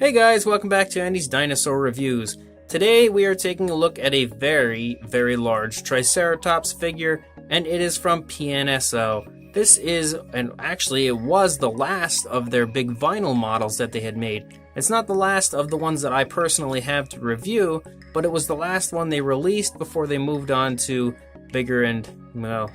Hey guys, welcome back to Andy's Dinosaur Reviews. Today we are taking a look at a very large Triceratops figure, and it is from PNSO. This is, and actually it was the last of their big vinyl models that they had made. It's not the last of the ones that I personally have to review, but it was the last one they released before they moved on to bigger and, well,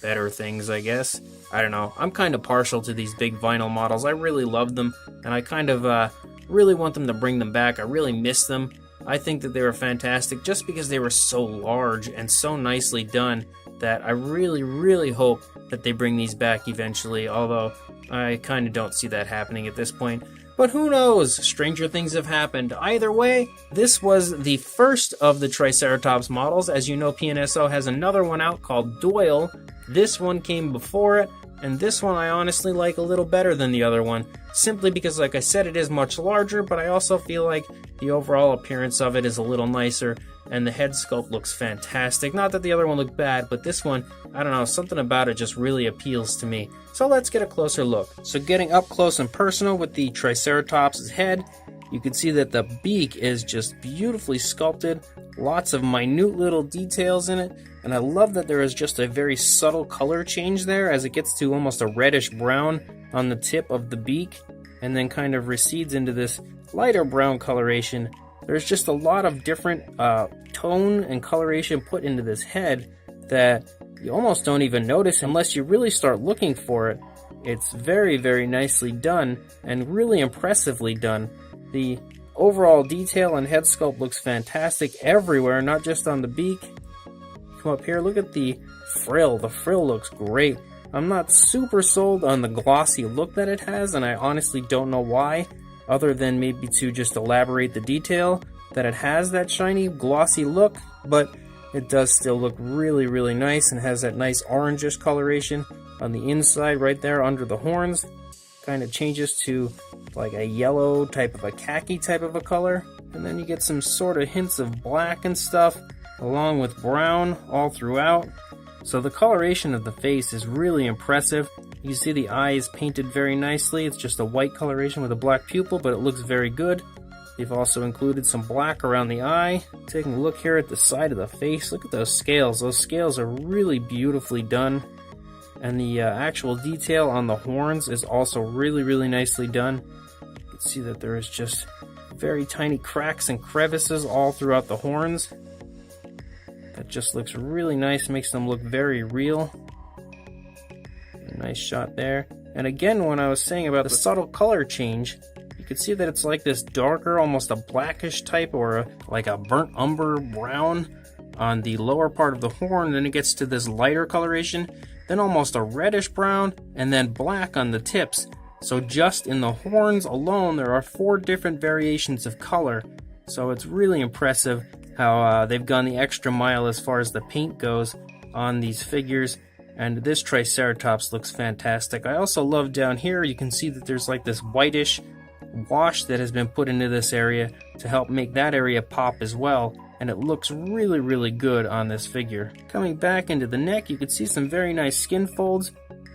better things, I guess. I don't know. I'm kind of partial to these big vinyl models. I really love them, and I kind of really want them to bring them back. I really miss them. I think that they were fantastic just because they were so large and so nicely done that I really hope that they bring these back eventually, although I kind of don't see that happening at this point. But who knows? Stranger things have happened. Either way, this was the first of the Triceratops models. As you know, PNSO has another one out called Doyle. This one came before it, and this one I honestly like a little better than the other one, simply because, like I said, it is much larger, but I also feel like the overall appearance of it is a little nicer, and the head sculpt looks fantastic. Not that the other one looked bad, but this one, I don't know, something about it just really appeals to me. So let's get a closer look. So getting up close and personal with the Triceratops' head, you can see that the beak is just beautifully sculpted, lots of minute little details in it, and I love that there is just a very subtle color change there as it gets to almost a reddish brown on the tip of the beak, and then kind of recedes into this lighter brown coloration. There's just a lot of different tone and coloration put into this head that you almost don't even notice unless you really start looking for it. It's very nicely done and really impressively done. The overall detail and head sculpt looks fantastic everywhere, not just on the beak. Come up here, look at the frill. The frill looks great. I'm not super sold on the glossy look that it has, and I honestly don't know why, other than maybe to just elaborate the detail that it has that shiny glossy look, but it does still look really nice and has that nice orangish coloration on the inside right there under the horns. Kind of changes to like a yellow type of a khaki type of a color, and then you get some sort of hints of black and stuff along with brown all throughout. So the coloration of the face is really impressive. You can see the eye is painted very nicely. It's just a white coloration with a black pupil, but it looks very good. They've also included some black around the eye. Taking a look here at the side of the face, look at those scales. Those scales are really beautifully done. And the actual detail on the horns is also really nicely done. You can see that there is just very tiny cracks and crevices all throughout the horns. That just looks really nice, makes them look very real. A nice shot there. And again, when I was saying about the subtle color change, you can see that it's like this darker, almost a blackish type, or like a burnt umber brown on the lower part of the horn. Then it gets to this lighter coloration, then almost a reddish brown, and then black on the tips. So just in the horns alone, there are 4 different variations of color. So it's really impressive how they've gone the extra mile as far as the paint goes on these figures. And this Triceratops looks fantastic. I also love down here, you can see that there's like this whitish wash that has been put into this area to help make that area pop as well. And it looks really good on this figure. Coming back into the neck, you can see some very nice skin folds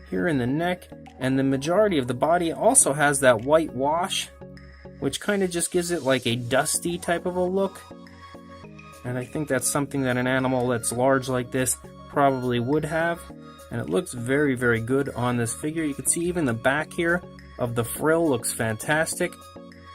here in the neck. And the majority of the body also has that white wash, which kind of just gives it like a dusty type of a look. And I think that's something that an animal that's large like this probably would have. And it looks very good on this figure. You can see even the back here of the frill looks fantastic.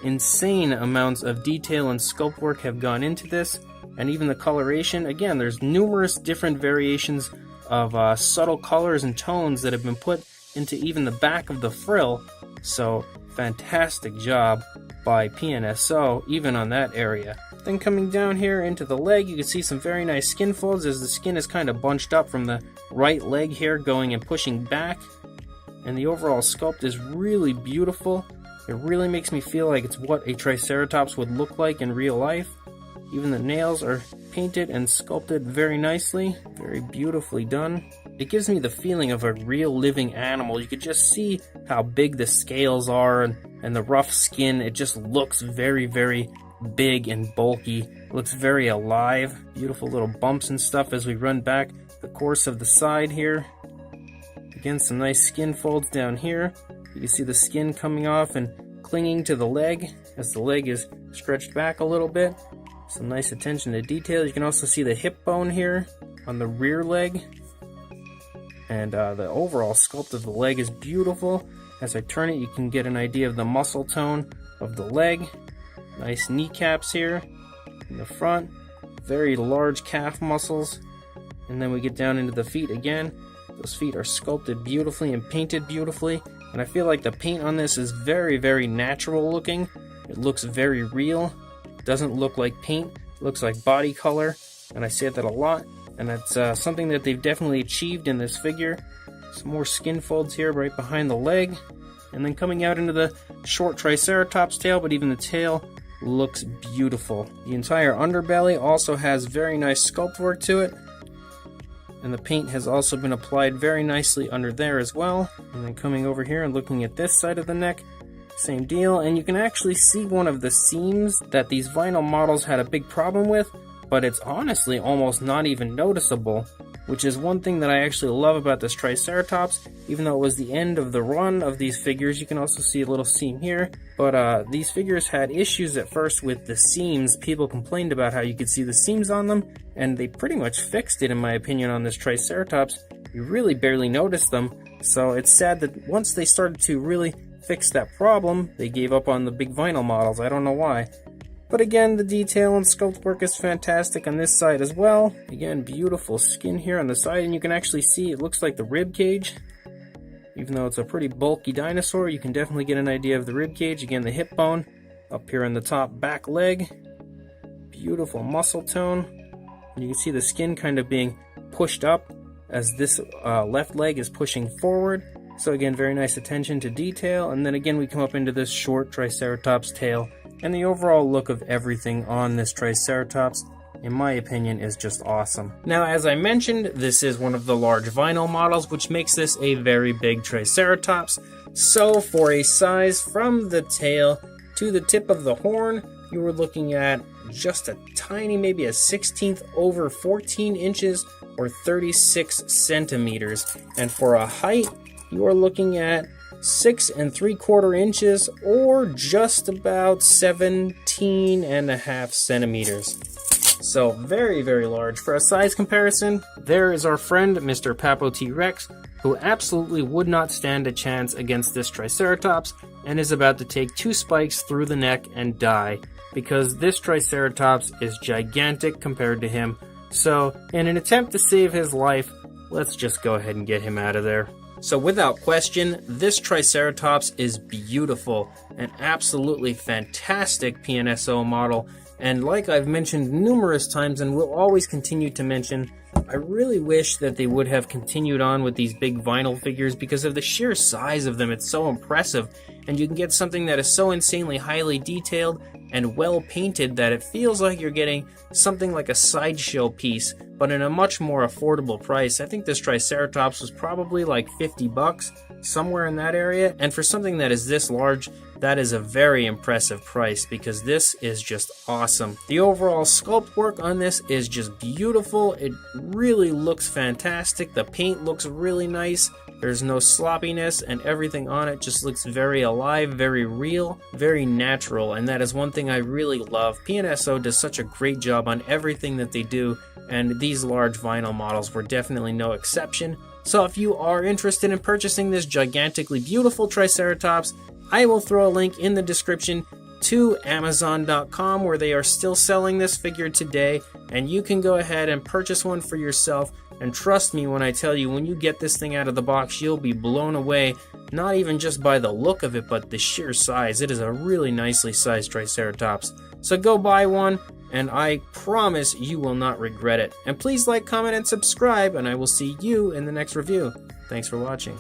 Insane amounts of detail and sculpt work have gone into this. And even the coloration, again, there's numerous different variations of subtle colors and tones that have been put into even the back of the frill. So fantastic job by PNSO even on that area. Then coming down here into the leg, you can see some very nice skin folds as the skin is kind of bunched up from the right leg here, going and pushing back. And the overall sculpt is really beautiful. It really makes me feel like it's what a Triceratops would look like in real life. Even the nails are painted and sculpted very nicely, very beautifully done. It gives me the feeling of a real living animal. You could just see how big the scales are and the rough skin. It just looks very big and bulky. It looks very alive. Beautiful little bumps and stuff as we run back the course of the side here. Again, some nice skin folds down here. You can see the skin coming off and clinging to the leg as the leg is stretched back a little bit. Some nice attention to detail. You can also see the hip bone here on the rear leg. And the overall sculpt of the leg is beautiful. As I turn it, you can get an idea of the muscle tone of the leg. Nice kneecaps here in the front. Very large calf muscles. And then we get down into the feet again. Those feet are sculpted beautifully and painted beautifully. And I feel like the paint on this is very, very natural looking. It looks very real. It doesn't look like paint. It looks like body color. And I say that a lot. And that's something that they've definitely achieved in this figure. Some more skin folds here right behind the leg. And then coming out into the short Triceratops tail, but even the tail looks beautiful. The entire underbelly also has very nice sculpt work to it. And the paint has also been applied very nicely under there as well. And then coming over here and looking at this side of the neck, same deal. And you can actually see one of the seams that these vinyl models had a big problem with, but it's honestly almost not even noticeable, which is one thing that I actually love about this Triceratops. Even though it was the end of the run of these figures, you can also see a little seam here. But these figures had issues at first with the seams. People complained about how you could see the seams on them, and they pretty much fixed it in my opinion on this Triceratops. You really barely noticed them, so it's sad that once they started to really fix that problem, they gave up on the big vinyl models. I don't know why. But again, the detail and sculpt work is fantastic on this side as well. Again, beautiful skin here on the side, and you can actually see it looks like the rib cage. Even though it's a pretty bulky dinosaur, you can definitely get an idea of the rib cage. Again, the hip bone up here on the top back leg. Beautiful muscle tone. And you can see the skin kind of being pushed up as this left leg is pushing forward. So again, very nice attention to detail. And then again, we come up into this short Triceratops tail. And the overall look of everything on this Triceratops, in my opinion, is just awesome. Now, as I mentioned, this is one of the large vinyl models, which makes this a very big Triceratops. So for a size from the tail to the tip of the horn, you were looking at just a tiny, maybe a 16th over 14 inches or 36 centimeters. And for a height, you are looking at 6 3/4 inches or just about 17.5 centimeters. So very, very large. For a size comparison, there is our friend Mr. Papo T-Rex, who absolutely would not stand a chance against this Triceratops and is about to take 2 spikes through the neck and die, because this Triceratops is gigantic compared to him. So in an attempt to save his life, let's just go ahead and get him out of there. So without question, this Triceratops is beautiful, an absolutely fantastic PNSO model, and like I've mentioned numerous times and will always continue to mention, I really wish that they would have continued on with these big vinyl figures because of the sheer size of them. It's so impressive, and you can get something that is so insanely highly detailed and well painted that it feels like you're getting something like a sideshow piece, but in a much more affordable price. I think this Triceratops was probably like 50 bucks, somewhere in that area, and for something that is this large, that is a very impressive price because this is just awesome. The overall sculpt work on this is just beautiful. It really looks fantastic. The paint looks really nice. There's no sloppiness, and everything on it just looks very alive, very real, very natural, and that is one thing I really love. PNSO does such a great job on everything that they do, and these large vinyl models were definitely no exception. So if you are interested in purchasing this gigantically beautiful Triceratops, I will throw a link in the description to Amazon.com where they are still selling this figure today, and you can go ahead and purchase one for yourself. And trust me when I tell you, when you get this thing out of the box, you'll be blown away, not even just by the look of it, but the sheer size. It is a really nicely sized Triceratops. So go buy one, and I promise you will not regret it. And please like, comment, and subscribe, and I will see you in the next review. Thanks for watching.